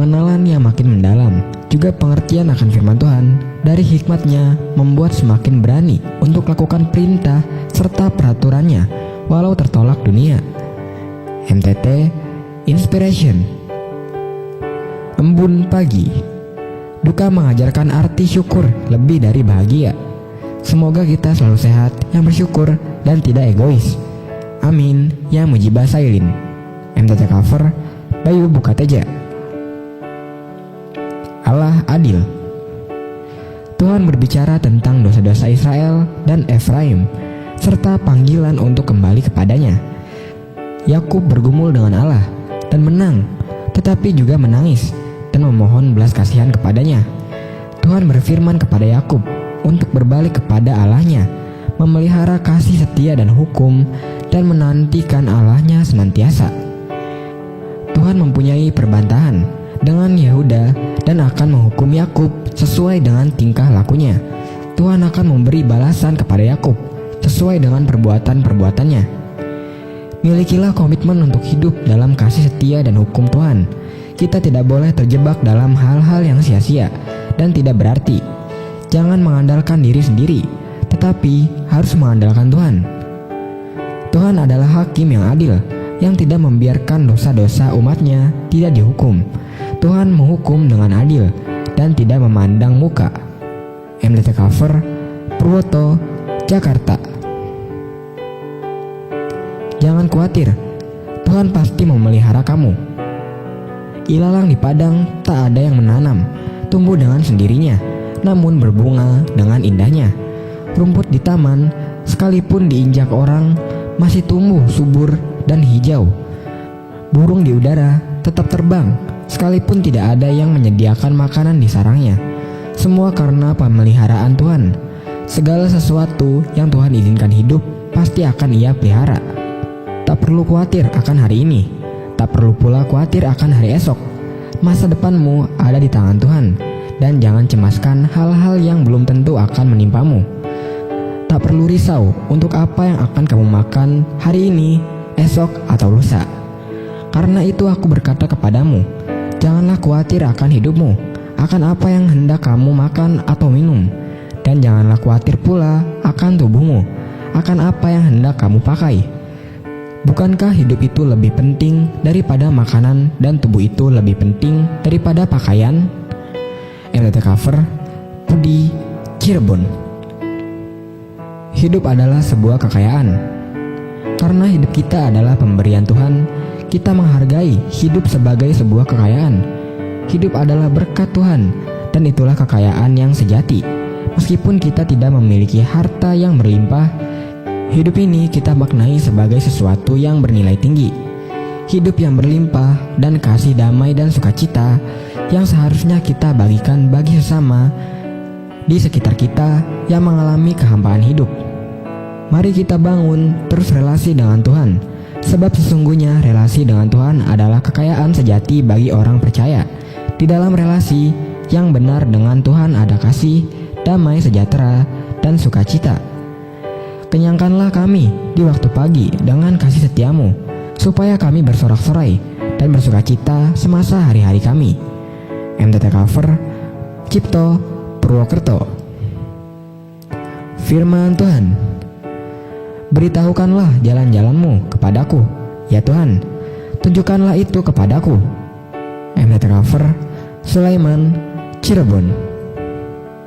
pengenalan yang makin mendalam, juga pengertian akan firman Tuhan dari hikmat-Nya membuat semakin berani untuk lakukan perintah serta peraturannya walau tertolak dunia. MTT Inspiration. Embun pagi. Duka mengajarkan arti syukur lebih dari bahagia. Semoga kita selalu sehat, yang bersyukur, dan tidak egois. Amin. Yang Mujibah Sailin. MTT Cover Bayu Bukateja. Allah adil. Tuhan berbicara tentang dosa-dosa Israel dan Efraim, serta panggilan untuk kembali kepadanya. Yakub bergumul dengan Allah dan menang, tetapi juga menangis dan memohon belas kasihan kepadanya. Tuhan berfirman kepada Yakub untuk berbalik kepada Allahnya, memelihara kasih setia dan hukum, dan menantikan Allahnya senantiasa. Tuhan mempunyai perbantahan dengan Yehuda dan akan menghukum Yakub sesuai dengan tingkah lakunya. Tuhan akan memberi balasan kepada Yakub sesuai dengan perbuatan-perbuatannya. Milikilah komitmen untuk hidup dalam kasih setia dan hukum Tuhan. Kita tidak boleh terjebak dalam hal-hal yang sia-sia dan tidak berarti. Jangan mengandalkan diri sendiri, tetapi harus mengandalkan Tuhan. Tuhan adalah hakim yang adil, yang tidak membiarkan dosa-dosa umatnya tidak dihukum. Tuhan menghukum dengan adil dan tidak memandang muka. MTT Cover Purwoto, Jakarta. Jangan khawatir, Tuhan pasti memelihara kamu. Ilalang di padang tak ada yang menanam, tumbuh dengan sendirinya, namun berbunga dengan indahnya. Rumput di taman, sekalipun diinjak orang, masih tumbuh subur dan hijau. Burung di udara tetap terbang, sekalipun tidak ada yang menyediakan makanan di sarangnya. Semua karena pemeliharaan Tuhan. Segala sesuatu yang Tuhan izinkan hidup pasti akan Ia pelihara. Tak perlu khawatir akan hari ini, tak perlu pula khawatir akan hari esok. Masa depanmu ada di tangan Tuhan, dan jangan cemaskan hal-hal yang belum tentu akan menimpamu. Tak perlu risau untuk apa yang akan kamu makan hari ini, esok, atau lusa. Karena itu aku berkata kepadamu, janganlah khawatir akan hidupmu, akan apa yang hendak kamu makan atau minum. Dan janganlah khawatir pula akan tubuhmu, akan apa yang hendak kamu pakai. Bukankah hidup itu lebih penting daripada makanan dan tubuh itu lebih penting daripada pakaian? MTT Cover Budi, Cirebon. Hidup adalah sebuah kekayaan. Karena hidup kita adalah pemberian Tuhan, kita menghargai hidup sebagai sebuah kekayaan. Hidup adalah berkat Tuhan, dan itulah kekayaan yang sejati. Meskipun kita tidak memiliki harta yang berlimpah, hidup ini kita maknai sebagai sesuatu yang bernilai tinggi. Hidup yang berlimpah dan kasih damai dan sukacita yang seharusnya kita bagikan bagi sesama di sekitar kita yang mengalami kehampaan hidup. Mari kita bangun terus relasi dengan Tuhan, sebab sesungguhnya relasi dengan Tuhan adalah kekayaan sejati bagi orang percaya. Di dalam relasi yang benar dengan Tuhan ada kasih, damai, sejahtera, dan sukacita. Kenyangkanlah kami di waktu pagi dengan kasih setiamu, supaya kami bersorak-sorai dan bersukacita semasa hari-hari kami. MTT Cover Cipto, Purwokerto. Firman Tuhan. Beritahukanlah jalan-jalanmu kepadaku, ya Tuhan, tunjukkanlah itu kepadaku. MTT Cover Sulaiman, Cirebon.